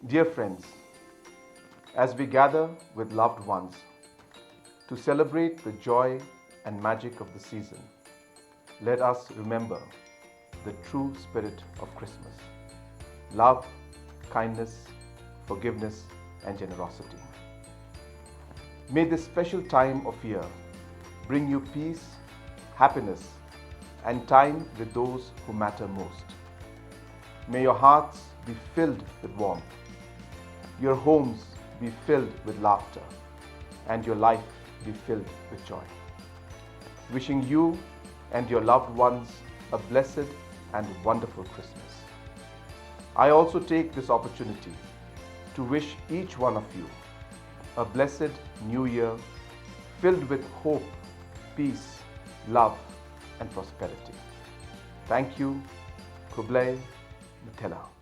Dear friends, as we gather with loved ones to celebrate the joy and magic of the season, let us remember the true spirit of Christmas: love, kindness, forgiveness, and generosity. May this special time of year bring you peace, happiness, and time with those who matter most. May your hearts be filled with warmth, your homes be filled with laughter, and your life be filled with joy. Wishing you and your loved ones a blessed and wonderful Christmas. I also take this opportunity to wish each one of you a blessed new year filled with hope, peace, love, and prosperity. Thank you. Khubor, Khasi.